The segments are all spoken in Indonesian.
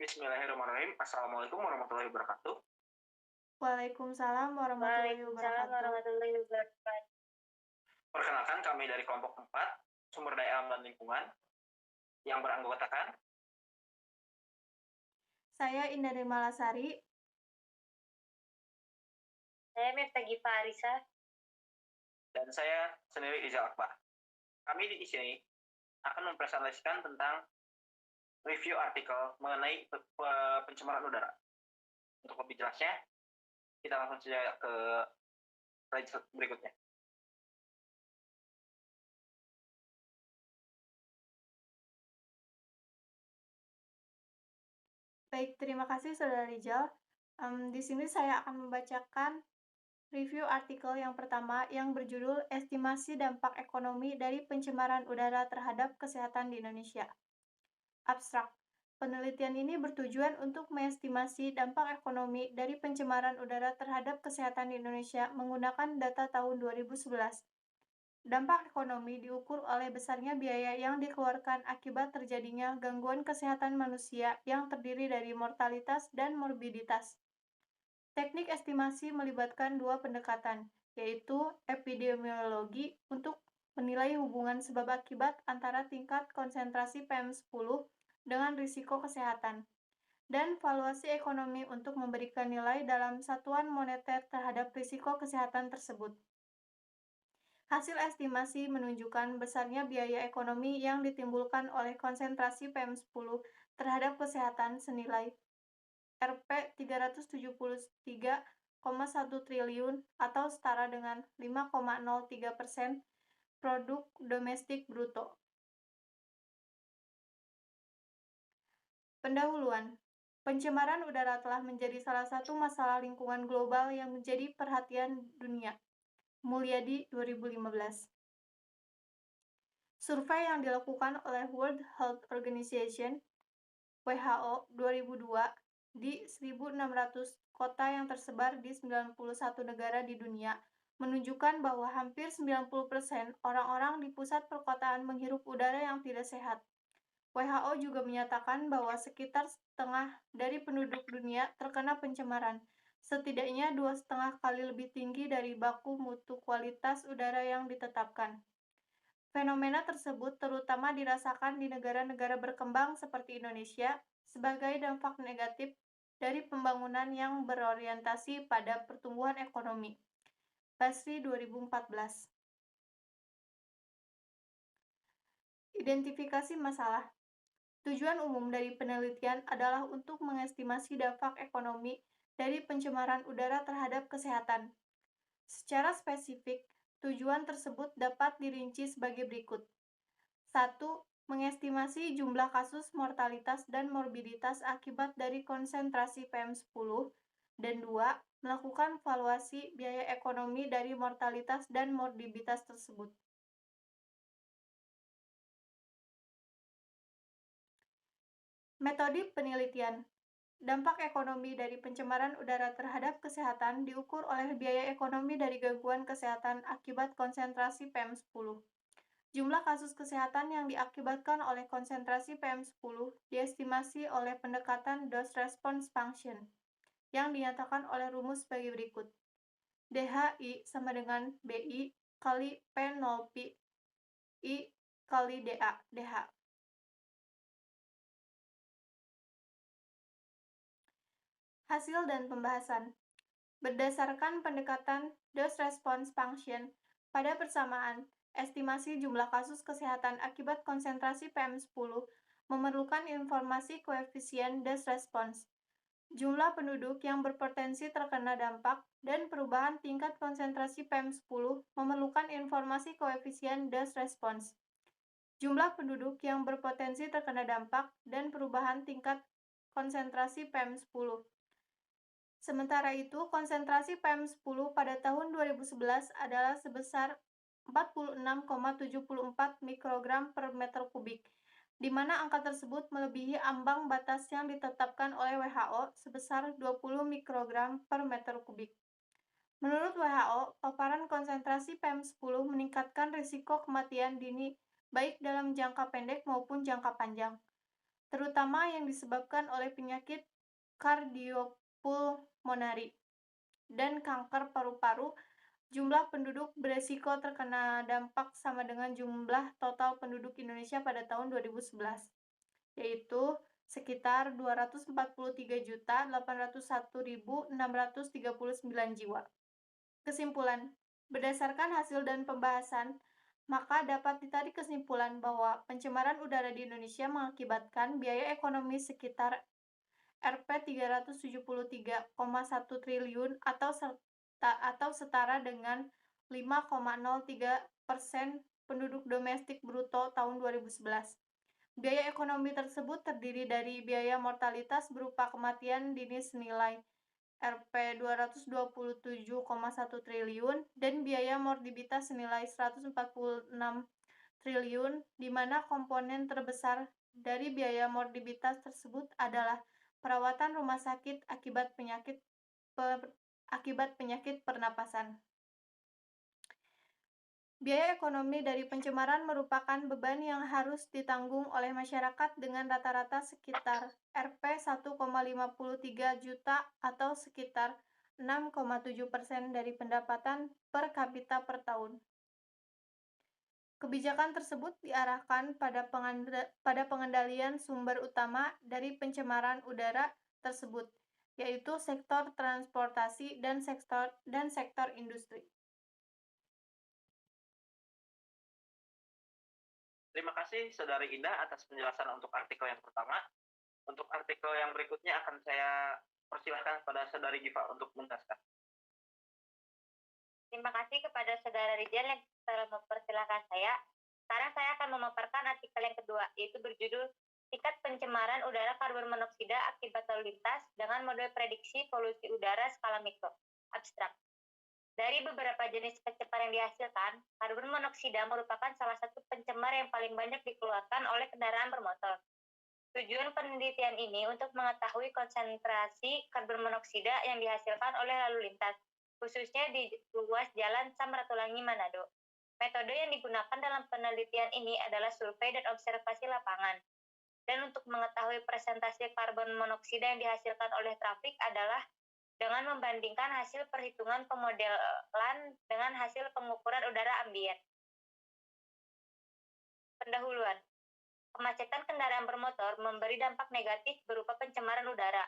Bismillahirrahmanirrahim. Assalamualaikum warahmatullahi wabarakatuh. Waalaikumsalam warahmatullahi Waalaikumsalam wabarakatuh. warahmatullahi wabarakatuh. Perkenalkan kami dari kelompok 4, Sumber Daya Alam dan Lingkungan, yang beranggotakan Saya Indah Malasari. Saya Mifta Giva Arisa. dan saya sendiri Rizal Akbar. Kami di sini akan mempresentasikan tentang review artikel mengenai pencemaran udara. Untuk lebih jelasnya, kita langsung saja ke slide berikutnya. Baik, terima kasih Saudara Rizal. Di sini saya akan membacakan review artikel yang pertama yang berjudul Estimasi Dampak Ekonomi dari Pencemaran Udara Terhadap Kesehatan di Indonesia. Abstrak. Penelitian ini bertujuan untuk mengestimasi dampak ekonomi dari pencemaran udara terhadap kesehatan di Indonesia menggunakan data tahun 2011. Dampak ekonomi diukur oleh besarnya biaya yang dikeluarkan akibat terjadinya gangguan kesehatan manusia yang terdiri dari mortalitas dan morbiditas. Teknik estimasi melibatkan dua pendekatan, yaitu epidemiologi untuk menilai hubungan sebab akibat antara tingkat konsentrasi PM10 dengan risiko kesehatan, dan valuasi ekonomi untuk memberikan nilai dalam satuan moneter terhadap risiko kesehatan tersebut. Hasil estimasi menunjukkan besarnya biaya ekonomi yang ditimbulkan oleh konsentrasi PM10 terhadap kesehatan senilai Rp373,1 triliun atau setara dengan 5,03% produk domestik bruto. Pendahuluan. Pencemaran udara telah menjadi salah satu masalah lingkungan global yang menjadi perhatian dunia. Mulyadi 2015. Survei yang dilakukan oleh World Health Organization (WHO) 2002 di 1.600 kota yang tersebar di 91 negara di dunia menunjukkan bahwa hampir 90% orang-orang di pusat perkotaan menghirup udara yang tidak sehat. WHO juga menyatakan bahwa sekitar setengah dari penduduk dunia terkena pencemaran, setidaknya 2,5 kali lebih tinggi dari baku mutu kualitas udara yang ditetapkan. Fenomena tersebut terutama dirasakan di negara-negara berkembang seperti Indonesia sebagai dampak negatif dari pembangunan yang berorientasi pada pertumbuhan ekonomi. Basri 2014. Identifikasi masalah. Tujuan umum dari penelitian adalah untuk mengestimasi dampak ekonomi dari pencemaran udara terhadap kesehatan. Secara spesifik, tujuan tersebut dapat dirinci sebagai berikut. 1. Mengestimasi jumlah kasus mortalitas dan morbiditas akibat dari konsentrasi PM10, dan 2. Melakukan valuasi biaya ekonomi dari mortalitas dan morbiditas tersebut. Metode penelitian. Dampak ekonomi dari pencemaran udara terhadap kesehatan diukur oleh biaya ekonomi dari gangguan kesehatan akibat konsentrasi PM10. Jumlah kasus kesehatan yang diakibatkan oleh konsentrasi PM10 diestimasi oleh pendekatan dose response function yang dinyatakan oleh rumus sebagai berikut. DHI sama dengan BI kali P0 pi I kali DH. Hasil dan pembahasan. Berdasarkan pendekatan dose response function, pada persamaan, estimasi jumlah kasus kesehatan akibat konsentrasi PM10 memerlukan informasi koefisien dose response, jumlah penduduk yang berpotensi terkena dampak, dan perubahan tingkat konsentrasi PM10 memerlukan informasi koefisien dose response, jumlah penduduk yang berpotensi terkena dampak, dan perubahan tingkat konsentrasi PM10. Sementara itu, konsentrasi PM10 pada tahun 2011 adalah sebesar 46,74 mikrogram per meter kubik, di mana angka tersebut melebihi ambang batas yang ditetapkan oleh WHO sebesar 20 mikrogram per meter kubik. Menurut WHO, paparan konsentrasi PM10 meningkatkan risiko kematian dini baik dalam jangka pendek maupun jangka panjang. terutama yang disebabkan oleh penyakit kardiopulmonari dan kanker paru-paru. Jumlah penduduk beresiko terkena dampak sama dengan jumlah total penduduk Indonesia pada tahun 2011, yaitu sekitar 243.801.639 jiwa. Kesimpulan, berdasarkan hasil dan pembahasan, maka dapat ditarik kesimpulan bahwa pencemaran udara di Indonesia mengakibatkan biaya ekonomi sekitar Rp 373,1 triliun atau setara dengan 5,03% penduduk domestik bruto tahun 2011. Biaya ekonomi tersebut terdiri dari biaya mortalitas berupa kematian dini senilai Rp 227,1 triliun dan biaya morbiditas senilai 146 triliun, di mana komponen terbesar dari biaya morbiditas tersebut adalah perawatan rumah sakit akibat penyakit pernapasan. Biaya ekonomi dari pencemaran merupakan beban yang harus ditanggung oleh masyarakat dengan rata-rata sekitar Rp 1,53 juta atau sekitar 6,7% dari pendapatan per kapita per tahun. Kebijakan tersebut diarahkan pada pengendalian sumber utama dari pencemaran udara tersebut, yaitu sektor transportasi dan sektor industri. Terima kasih Saudari Indah atas penjelasan untuk artikel yang pertama. Untuk artikel yang berikutnya akan saya persilahkan kepada Saudari Giva untuk menjelaskan. Terima kasih kepada Saudara Rijal yang telah mempersilahkan saya. Sekarang saya akan memaparkan artikel yang kedua, yaitu berjudul Tingkat Pencemaran Udara Karbon Monoksida Akibat Lalu Lintas dengan Model Prediksi Polusi Udara Skala Mikro. Abstrak. Dari beberapa jenis pencemar yang dihasilkan, karbon monoksida merupakan salah satu pencemar yang paling banyak dikeluarkan oleh kendaraan bermotor. Tujuan penelitian ini untuk mengetahui konsentrasi karbon monoksida yang dihasilkan oleh lalu lintas, khususnya di ruas jalan Samratulangi Manado. Metode yang digunakan dalam penelitian ini adalah survei dan observasi lapangan. Dan untuk mengetahui presentasi karbon monoksida yang dihasilkan oleh trafik adalah dengan membandingkan hasil perhitungan pemodelan dengan hasil pengukuran udara ambien. Pendahuluan. Kemacetan kendaraan bermotor memberi dampak negatif berupa pencemaran udara.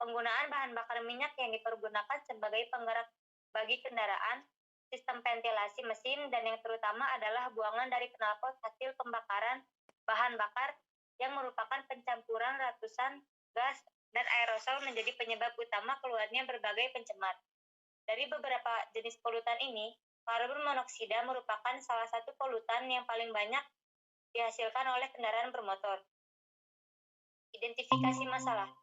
Penggunaan bahan bakar minyak yang dipergunakan sebagai penggerak bagi kendaraan, sistem ventilasi mesin, dan yang terutama adalah buangan dari knalpot hasil pembakaran bahan bakar yang merupakan pencampuran ratusan gas dan aerosol menjadi penyebab utama keluarnya berbagai pencemar. Dari beberapa jenis polutan ini, karbon monoksida merupakan salah satu polutan yang paling banyak dihasilkan oleh kendaraan bermotor. Identifikasi masalah.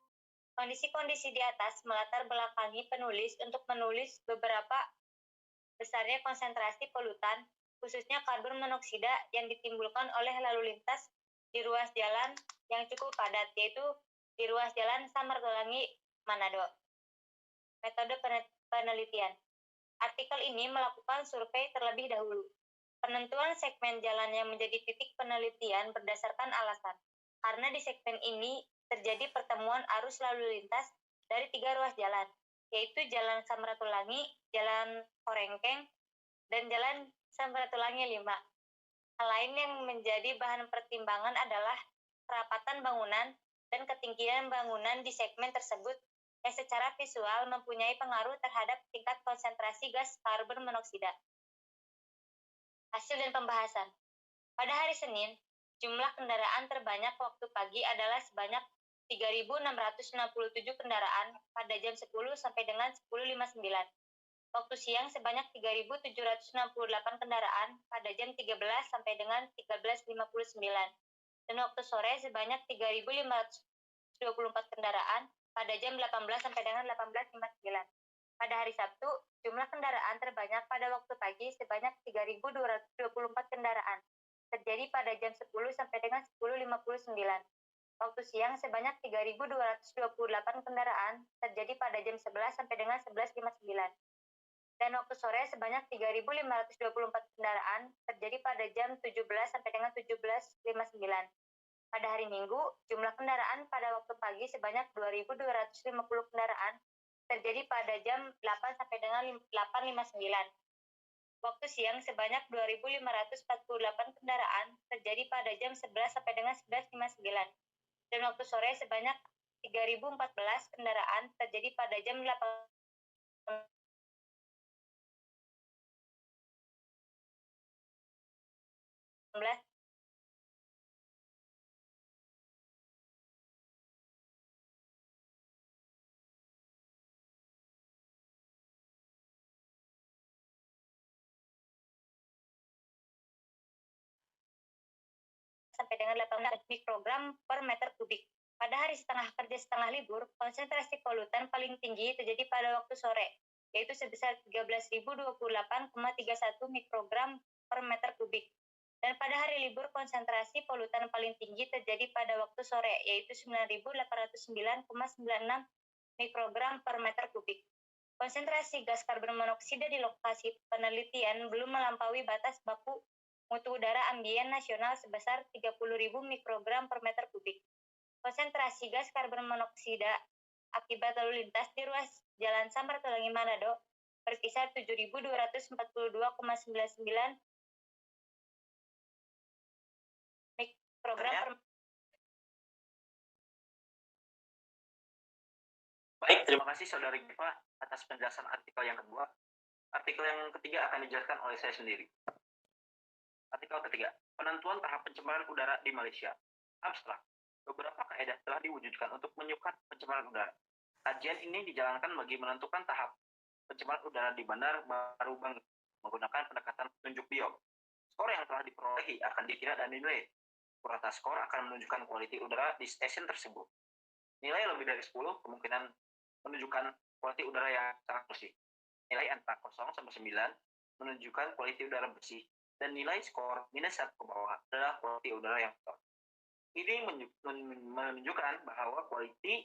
Kondisi-kondisi di atas melatar belakangi penulis untuk menulis beberapa besarnya konsentrasi polutan, khususnya karbon monoksida yang ditimbulkan oleh lalu lintas di ruas jalan yang cukup padat, yaitu di ruas jalan Samratulangi Manado. Metode penelitian. Artikel ini melakukan survei terlebih dahulu. Penentuan segmen jalan yang menjadi titik penelitian berdasarkan alasan. Karena di segmen ini terjadi pertemuan arus lalu lintas dari 3 ruas jalan, yaitu Jalan Samratulangi, Jalan Korengkeng, dan Jalan Samratulangi 5. Hal lain yang menjadi bahan pertimbangan adalah kerapatan bangunan dan ketinggian bangunan di segmen tersebut yang secara visual mempunyai pengaruh terhadap tingkat konsentrasi gas karbon monoksida. Hasil dan pembahasan. Pada hari Senin, jumlah kendaraan terbanyak waktu pagi adalah sebanyak 3.667 kendaraan pada jam 10 sampai dengan 10.59. Waktu siang sebanyak 3.768 kendaraan pada jam 13 sampai dengan 13.59. Dan waktu sore sebanyak 3.524 kendaraan pada jam 18 sampai dengan 18.59. Pada hari Sabtu, jumlah kendaraan terbanyak pada waktu pagi sebanyak 3.224 kendaraan, terjadi pada jam 10 sampai dengan 10.59. Waktu siang sebanyak 3.228 kendaraan, terjadi pada jam 11 sampai dengan 11.59. Dan waktu sore sebanyak 3.524 kendaraan, terjadi pada jam 17 sampai dengan 17.59. Pada hari Minggu, jumlah kendaraan pada waktu pagi sebanyak 2.250 kendaraan terjadi pada jam 8 sampai dengan 8.59. Waktu siang sebanyak 2.548 kendaraan terjadi pada jam 11 sampai dengan 11.59. Dan waktu sore sebanyak 3.014 kendaraan terjadi pada jam 18 sampai dengan 18 mikrogram per meter kubik. Pada hari setengah kerja setengah libur, konsentrasi polutan paling tinggi terjadi pada waktu sore, yaitu sebesar 13.028,31 mikrogram per meter kubik. Dan pada hari libur, konsentrasi polutan paling tinggi terjadi pada waktu sore, yaitu 9.809,96 mikrogram per meter kubik. Konsentrasi gas karbon monoksida di lokasi penelitian belum melampaui batas baku mutu udara ambien nasional sebesar 30.000 mikrogram per meter kubik. Konsentrasi gas karbon monoksida akibat lalu lintas di ruas Jalan Samratulangi Manado berkisar 7.242,99 mikrogram per Baik, terima kasih Saudari Giva atas penjelasan artikel yang kedua. Artikel yang ketiga akan dijelaskan oleh saya sendiri. Artikel ketiga, penentuan tahap pencemaran udara di Malaysia. Abstrak, beberapa kaedah telah diwujudkan untuk menyukat pencemaran udara. Kajian ini dijalankan bagi menentukan tahap pencemaran udara di Bandar Baru Bangi menggunakan pendekatan petunjuk bio. Skor yang telah diperolehi akan dikira dan dinilai. Purata skor akan menunjukkan kualitas udara di stasiun tersebut. Nilai lebih dari 10 kemungkinan menunjukkan kualitas udara yang sangat bersih. Nilai antara 0 sampai 9 menunjukkan kualitas udara bersih, dan nilai skor minus 1 ke bawah adalah kualitas udara yang kotor. Ini menunjukkan bahwa kualitas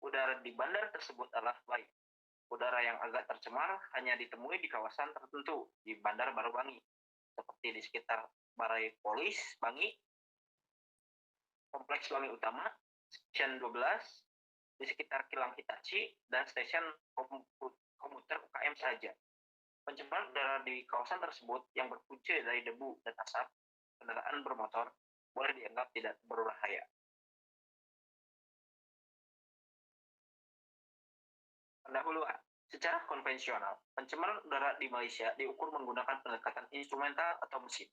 udara di bandar tersebut adalah baik. Udara yang agak tercemar hanya ditemui di kawasan tertentu di Bandar Baru Bangi, seperti di sekitar Balai Polis Bangi, Kompleks Bangi Utama, Stasiun 12, di sekitar Kilang Hitachi, dan stasiun komuter UKM saja. Pencemaran udara di kawasan tersebut yang berpunca dari debu dan asap kendaraan bermotor boleh dianggap tidak berbahaya. Pendahuluan. Secara konvensional, pencemaran udara di Malaysia diukur menggunakan pendekatan instrumental atau mesin.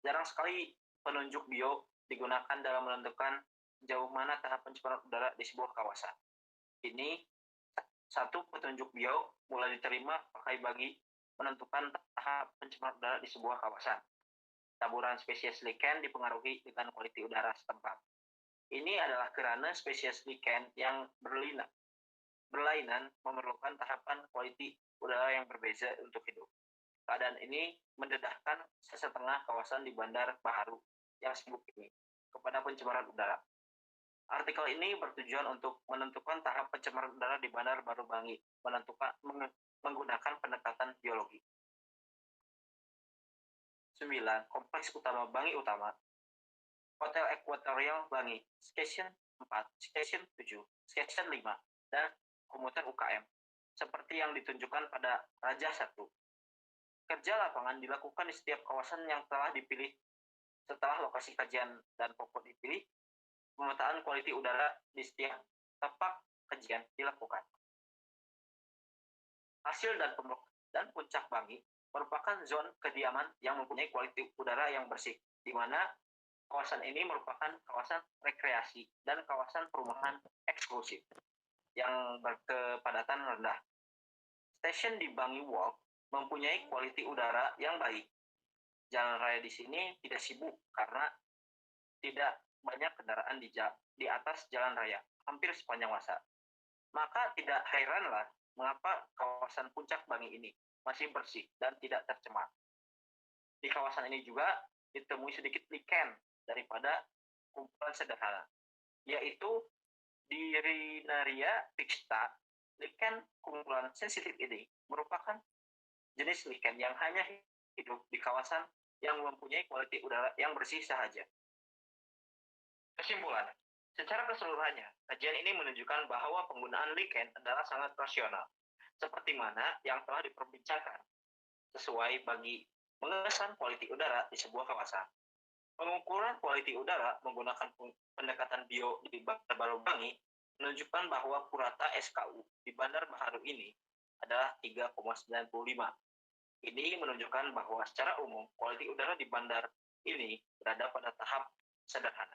Jarang sekali penunjuk bio digunakan dalam menentukan sejauh mana tahap pencemaran udara di sebuah kawasan. Ini satu petunjuk bio mulai diterima pakai bagi menentukan tahap pencemaran udara di sebuah kawasan. Taburan spesies lichen dipengaruhi dengan kualitas udara setempat. Ini adalah karena spesies lichen yang berlainan memerlukan tahapan kualitas udara yang berbeda untuk hidup. Keadaan ini mendedahkan setengah kawasan di Bandar Baharu yang sibuk ini kepada pencemaran udara. Artikel ini bertujuan untuk menentukan tahap pencemaran udara di Bandar Baru Bangi, menggunakan pendekatan biologi. 9. Kompleks Utama Bangi Utama, Hotel Equatorial Bangi, Stasiun 4, Stasiun 7, Stasiun 5, dan komuter UKM, seperti yang ditunjukkan pada Raja 1. Kerja lapangan dilakukan di setiap kawasan yang telah dipilih. Setelah lokasi kajian dan pokok dipilih, pemetaan kualitas udara di setiap tapak kajian dilakukan. Hasil dan puncak Bangi merupakan zona kediaman yang mempunyai kualitas udara yang bersih, di mana kawasan ini merupakan kawasan rekreasi dan kawasan perumahan eksklusif yang berkepadatan rendah. Stasiun di Bangi Walk mempunyai kualitas udara yang baik. Jalan raya di sini tidak sibuk karena tidak banyak kendaraan di atas jalan raya hampir sepanjang masa. Maka tidak heranlah mengapa kawasan puncak Bangi ini masih bersih dan tidak tercemar. Di kawasan ini juga ditemui sedikit lichen daripada kumpulan sederhana, yaitu Dirinaria pixta. Lichen kumpulan sensitif ini merupakan jenis lichen yang hanya hidup di kawasan yang mempunyai kualitas udara yang bersih saja. Kesimpulan, secara keseluruhannya, kajian ini menunjukkan bahwa penggunaan lichen adalah sangat rasional, seperti mana yang telah diperbincangkan, sesuai bagi mengesan kualitas udara di sebuah kawasan. Pengukuran kualitas udara menggunakan pendekatan bio di Bandar Baru Bangi menunjukkan bahwa purata SKU di Bandar Baru ini adalah 3,95. Ini menunjukkan bahwa secara umum kualitas udara di bandar ini berada pada tahap sederhana.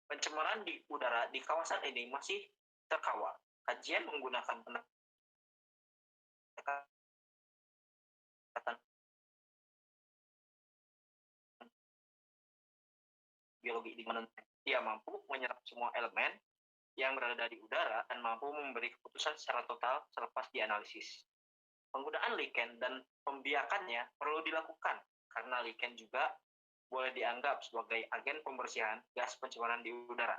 Pencemaran di udara di kawasan ini masih terkawal. Kajian menggunakan pendekatan biologi di mana dia mampu menyerap semua elemen yang berada di udara dan mampu memberi keputusan secara total selepas dianalisis. Penggunaan lichen dan pembiakannya perlu dilakukan karena lichen juga boleh dianggap sebagai agen pembersihan gas pencemaran di udara.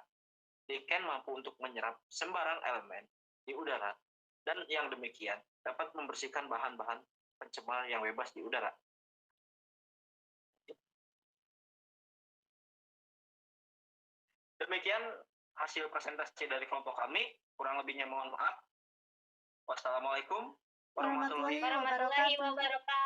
Lichen mampu untuk menyerap sembarang elemen di udara dan yang demikian dapat membersihkan bahan-bahan pencemar yang bebas di udara. Demikian hasil presentasi dari kelompok kami. Kurang lebihnya mohon maaf. Wassalamualaikum warahmatullahi Warahmatullahi Warahmatullahi wabarakatuh. wabarakatuh.